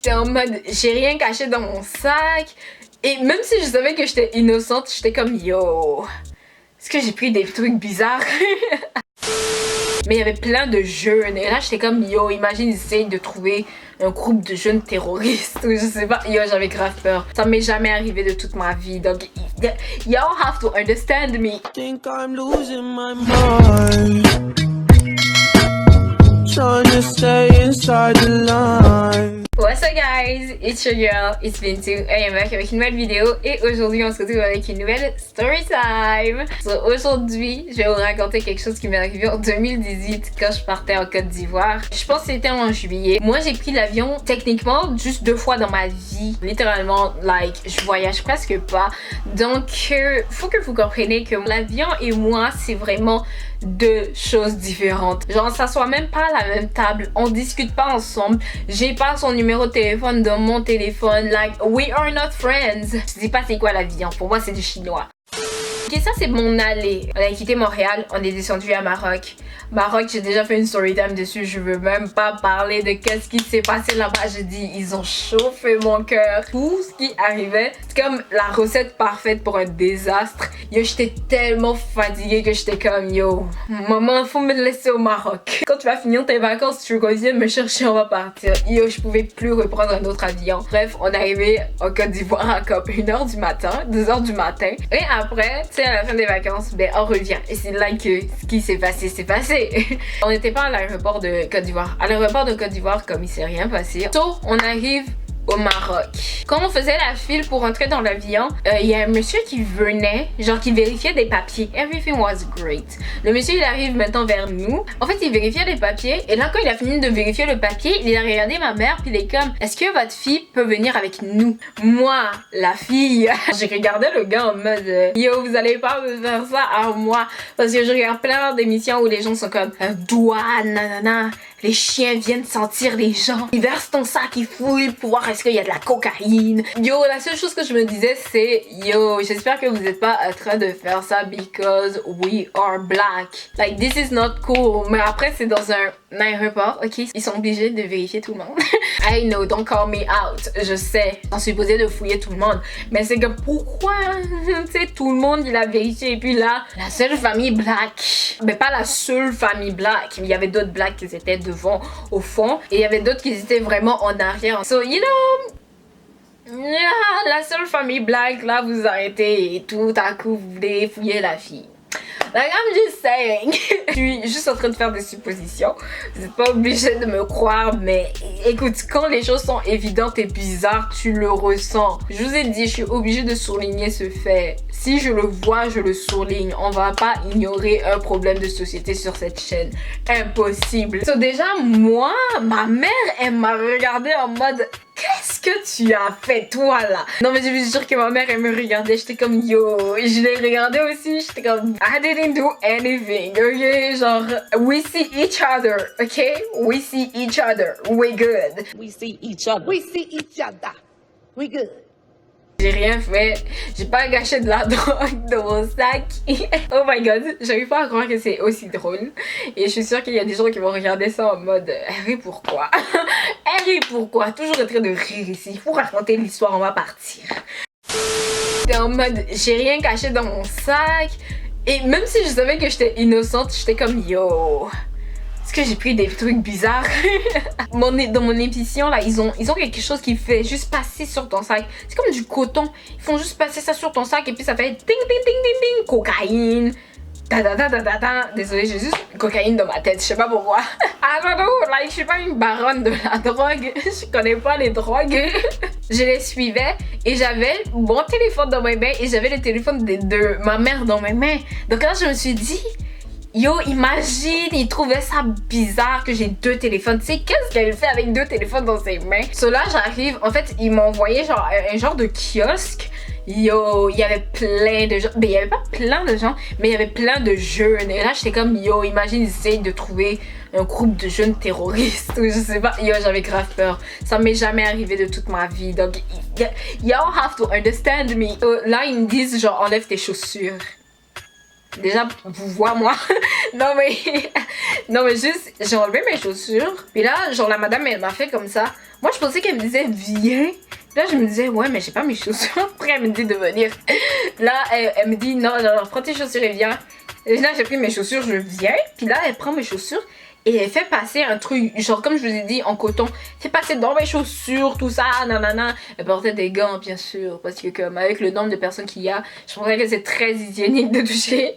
J'étais en mode, j'ai rien caché dans mon sac. Et même si je savais que j'étais innocente, j'étais comme yo. Est-ce que j'ai pris des trucs bizarres? Mais il y avait plein de jeunes. Et là, j'étais comme yo, imagine, ils essayent de trouver un groupe de jeunes terroristes ou je sais pas. Yo, j'avais grave peur. Ça m'est jamais arrivé de toute ma vie. Donc, y'all have to understand me. Think I'm losing my mind. Trying to stay inside the line. What's up guys, it's your girl, it's Bintou, I am back avec une nouvelle vidéo et aujourd'hui on se retrouve avec une nouvelle story time. So, aujourd'hui, je vais vous raconter quelque chose qui m'est arrivé en 2018 quand je partais en Côte d'Ivoire. Je pense que c'était en juillet. Moi j'ai pris l'avion techniquement juste 2 fois dans ma vie. Littéralement, like, je voyage presque pas. Donc, faut que vous compreniez que l'avion et moi, c'est vraiment 2 choses différentes. Genre, on s'assoit même pas à la même table, on discute pas ensemble. J'ai pas son numéro de téléphone dans mon téléphone. Like, we are not friends. Je sais pas c'est quoi l'avion. Pour moi, c'est du chinois. Ok, ça c'est mon aller. On a quitté Montréal, on est descendu à Maroc. Maroc, j'ai déjà fait une story time dessus, je veux même pas parler de qu'est-ce qui s'est passé là-bas. J'ai dit, ils ont chauffé mon cœur. Tout ce qui arrivait, c'est comme la recette parfaite pour un désastre. Yo, j'étais tellement fatiguée que j'étais comme, yo, maman, faut me laisser au Maroc. Quand tu vas finir tes vacances, tu reviens me chercher, on va partir. Yo, je pouvais plus reprendre un autre avion. Bref, on est arrivé en Côte d'Ivoire à comme 1h du matin, 2h du matin. Et après, tu sais, à la fin des vacances, ben on revient. Et c'est là que ce qui s'est passé, c'est passé. On n'était pas à l'aéroport de Côte d'Ivoire. À l'aéroport de Côte d'Ivoire, comme il s'est rien passé. So, on arrive au Maroc. Quand on faisait la file pour rentrer dans l'avion, il y a un monsieur qui venait, genre qui vérifiait des papiers. Everything was great. Le monsieur, il arrive maintenant vers nous. En fait, il vérifiait les papiers. Et là, quand il a fini de vérifier le papier, il a regardé ma mère, puis il est comme, est-ce que votre fille peut venir avec nous? Moi, la fille, j'ai regardé le gars en mode, yo, vous allez pas me faire ça à moi. Parce que je regarde plein d'émissions où les gens sont comme, douane, nanana. Les chiens viennent sentir les gens. Ils versent ton sac, ils fouillent pour voir est-ce qu'il y a de la cocaïne. Yo, la seule chose que je me disais c'est, yo, j'espère que vous n'êtes pas en train de faire ça because we are black. Like, this is not cool. Mais après, c'est dans un aéroport, ok? Ils sont obligés de vérifier tout le monde. I know, don't call me out. Je sais, on est supposé de fouiller tout le monde. Mais c'est que pourquoi, tu sais, tout le monde, il a vérifié. Et puis là, la seule famille black. Mais pas la seule famille black. Il y avait d'autres blacks qui étaient devant au fond et il y avait d'autres qui étaient vraiment en arrière. So you know, la seule famille black là vous arrêtez et tout à coup vous voulez fouiller la fille. Like I'm just saying. Je suis juste en train de faire des suppositions. Vous n'êtes pas obligé de me croire, mais écoute, quand les choses sont évidentes et bizarres, tu le ressens. Je vous ai dit, je suis obligée de souligner ce fait. Si je le vois, je le souligne. On va pas ignorer un problème de société sur cette chaîne. Impossible. So déjà, moi, ma mère, elle m'a regardé en mode, qu'est-ce que tu as fait toi là? Non mais je vous jure que ma mère elle me regardait, j'étais comme yo, je l'ai regardé aussi, j'étais comme I didn't do anything, ok? Genre we see each other, ok? We see each other, we good. We see each other. We see each other. We good. J'ai rien fait, j'ai pas gâché de la drogue dans mon sac. Oh my god, j'arrive pas à croire que c'est aussi drôle. Et je suis sûre qu'il y a des gens qui vont regarder ça en mode Harry pourquoi? Harry pourquoi? Toujours en train de rire ici, il faut raconter l'histoire, on va partir. J'étais en mode j'ai rien caché dans mon sac. Et même si je savais que j'étais innocente, j'étais comme yo. Est-ce que j'ai pris des trucs bizarres? Dans mon émission là, ils ont quelque chose qui fait juste passer sur ton sac. C'est comme du coton. Ils font juste passer ça sur ton sac et puis ça fait ting ting ting ting ting. Cocaïne. Da da da da da da. Désolée, j'ai juste cocaïne dans ma tête. Je sais pas pourquoi. I don't know. Like, je suis pas une baronne de la drogue. Je connais pas les drogues. Je les suivais et j'avais mon téléphone dans mes mains et j'avais le téléphone de ma mère dans mes mains. Donc là, je me suis dit. Yo, imagine, il trouvait ça bizarre que j'ai 2 téléphones. Tu sais, qu'est-ce qu'elle fait avec 2 téléphones dans ses mains? So là, j'arrive, en fait, ils m'ont envoyé genre un genre de kiosque. Yo, il y avait plein de gens. Mais il y avait pas plein de gens, mais il y avait plein de jeunes. Et là, j'étais comme, yo, imagine, ils essayent de trouver un groupe de jeunes terroristes ou je sais pas. Yo, j'avais grave peur. Ça m'est jamais arrivé de toute ma vie. Donc, y'all have to understand me. Là, ils me disent, genre, enlève tes chaussures. Déjà, vous voyez moi. non mais juste, j'ai enlevé mes chaussures. Puis là, genre la madame, elle m'a fait comme ça. Moi, je pensais qu'elle me disait viens. Puis là, je me disais ouais, mais j'ai pas mes chaussures. Après, elle me dit de venir. Là, elle me dit non, alors prends tes chaussures et viens. Et là, j'ai pris mes chaussures, je viens. Puis là, elle prend mes chaussures. Et elle fait passer un truc, genre comme je vous ai dit, en coton. Fait passer dans mes chaussures, tout ça, nanana. Elle portait des gants, bien sûr, parce que comme avec le nombre de personnes qu'il y a, je pensais que c'est très hygiénique de toucher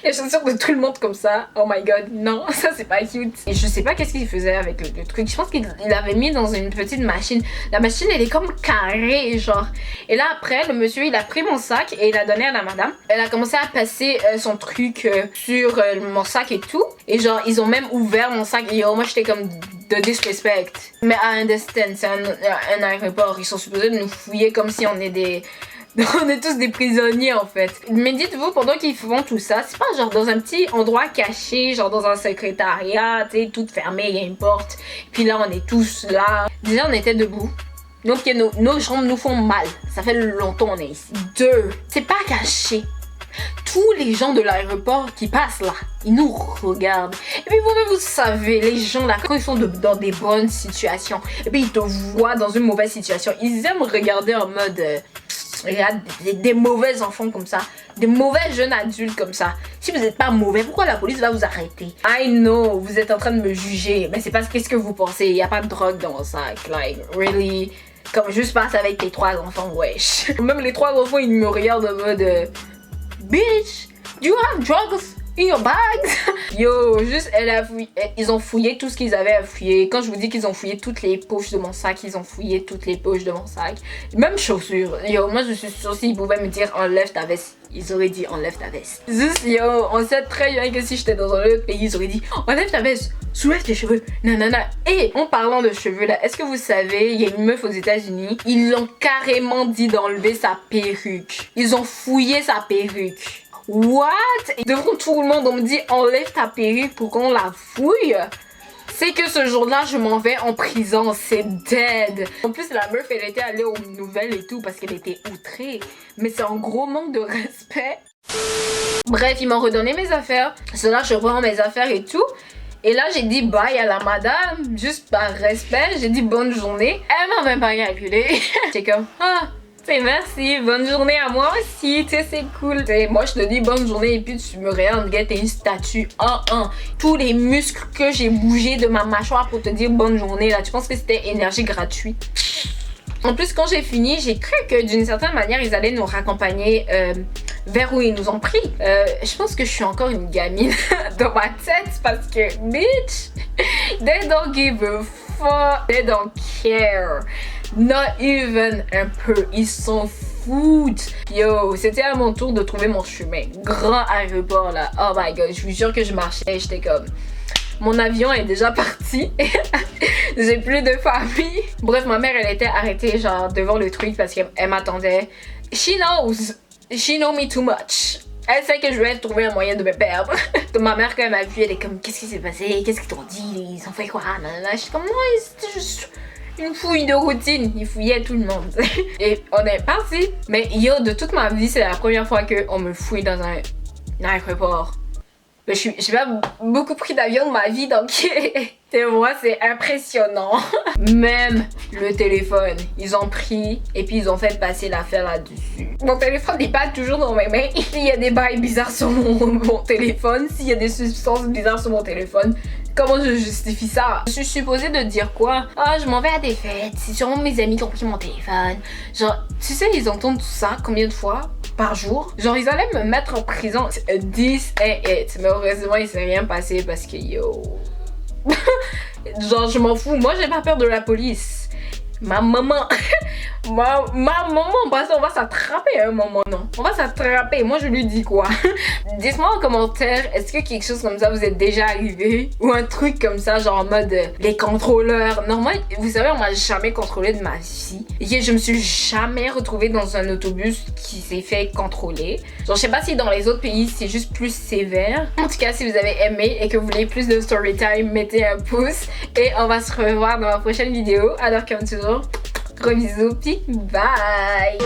les chaussures de tout le monde comme ça. Oh my god, non, ça c'est pas cute. Et je sais pas qu'est-ce qu'il faisait avec le truc. Je pense qu'il l'avait mis dans une petite machine. La machine, elle est comme carrée, genre. Et là, après, le monsieur, il a pris mon sac et il l'a donné à la madame. Elle a commencé à passer son truc sur mon sac et tout. Et genre, ils ont même ouvert mon sac et moi j'étais comme de disrespect. Mais à understand, c'est un aéroport, ils sont supposés de nous fouiller comme si on est des... on est tous des prisonniers en fait. Mais dites-vous, pendant qu'ils font tout ça, c'est pas genre dans un petit endroit caché, genre dans un secrétariat, tu sais, tout fermé, il y a une porte. Puis là on est tous là. Déjà on était debout. Donc nos jambes nous font mal. Ça fait longtemps on est ici. 2, c'est pas caché. Tous les gens de l'aéroport qui passent là, ils nous regardent. Et puis vous-même, vous savez, les gens là, quand ils sont dans des bonnes situations, et puis ils te voient dans une mauvaise situation, ils aiment regarder en mode... regarde, des mauvais enfants comme ça, des mauvais jeunes adultes comme ça. Si vous n'êtes pas mauvais, pourquoi la police va vous arrêter? I know, vous êtes en train de me juger, mais c'est parce qu'est-ce que vous pensez? Il n'y a pas de drogue dans mon sac, like, really? Comme juste passe avec tes 3 enfants, wesh. Même les 3 enfants, ils me regardent en mode... Bitch, do you have drugs in your bags? Yo, juste, ils ont fouillé tout ce qu'ils avaient à fouiller. Quand je vous dis qu'ils ont fouillé toutes les poches de mon sac, ils ont fouillé toutes les poches de mon sac. Même chaussures. Yo, moi je suis sûre s'ils pouvaient me dire enlève ta veste, ils auraient dit enlève ta veste. Juste, yo, on sait très bien que si j'étais dans un autre pays, ils auraient dit enlève ta veste, soulève tes cheveux, nanana. Et en parlant de cheveux là, est-ce que vous savez, il y a une meuf aux États-Unis, ils l'ont carrément dit d'enlever sa perruque. Ils ont fouillé sa perruque. What? Et devant tout le monde, on me dit enlève ta perruque pour qu'on la fouille. C'est que ce jour-là, je m'en vais en prison. C'est dead. En plus, la meuf, elle était allée aux nouvelles et tout parce qu'elle était outrée. Mais c'est un gros manque de respect. Bref, ils m'ont redonné mes affaires. C'est là, je reprends mes affaires et tout. Et là, j'ai dit bye à la madame, juste par respect. J'ai dit bonne journée. Elle m'a même pas calculé. J'étais comme, ah, merci, bonne journée à moi aussi, tu sais, c'est cool. T'sais, moi, je te dis bonne journée et puis tu me regardes, t'es une statue 1-1. Tous les muscles que j'ai bougés de ma mâchoire pour te dire bonne journée, là, tu penses que c'était énergie gratuite? En plus, quand j'ai fini, j'ai cru que d'une certaine manière, ils allaient nous raccompagner vers où ils nous ont pris. Je pense que je suis encore une gamine dans ma tête parce que, bitch, they don't give a fuck, they don't care. Not even un peu, ils s'en foutent. Yo, c'était à mon tour de trouver mon chemin. Grand aéroport là, oh my god, je vous jure que je marchais, j'étais comme... Mon avion est déjà parti. J'ai plus de famille. Bref, ma mère, elle était arrêtée genre devant le truc parce qu'elle m'attendait. She knows. She know me too much. Elle sait que je vais trouver un moyen de me perdre. Donc ma mère, quand elle m'a vue, elle est comme, qu'est-ce qui s'est passé? Qu'est-ce qu'ils t'ont dit? Ils ont fait quoi? Je suis comme, non, c'était juste une fouille de routine. Ils fouillaient tout le monde. Et on est parti. Mais yo, de toute ma vie, c'est la première fois qu'on me fouille dans un aéroport. J'ai pas beaucoup pris d'avion de ma vie, donc moi c'est impressionnant. Même le téléphone, ils ont pris et puis ils ont fait passer l'affaire là-dessus. Mon téléphone n'est pas toujours dans mes mains. Il y a des bails bizarres sur mon téléphone. S'il y a des substances bizarres sur mon téléphone, comment je justifie ça? Je suis supposée de dire quoi? Ah, je m'en vais à des fêtes. C'est sûrement mes amis qui ont pris mon téléphone. Genre, tu sais, ils entendent tout ça combien de fois par jour? Genre, ils allaient me mettre en prison. This ain't it. Mais heureusement, il s'est rien passé parce que yo. Genre, je m'en fous. Moi, j'ai pas peur de la police. Ma maman. ma maman, parce qu'on va s'attraper à un moment, non? On va s'attraper. Moi, je lui dis quoi? Dites-moi en commentaire, est-ce que quelque chose comme ça vous est déjà arrivé? Ou un truc comme ça, genre en mode les contrôleurs. Normalement, vous savez, on m'a jamais contrôlé de ma vie. Et je me suis jamais retrouvée dans un autobus qui s'est fait contrôler. Genre, je sais pas si dans les autres pays, c'est juste plus sévère. En tout cas, si vous avez aimé et que vous voulez plus de story time, mettez un pouce. Et on va se revoir dans ma prochaine vidéo. Alors, comme toujours, gros bisous, puis bye!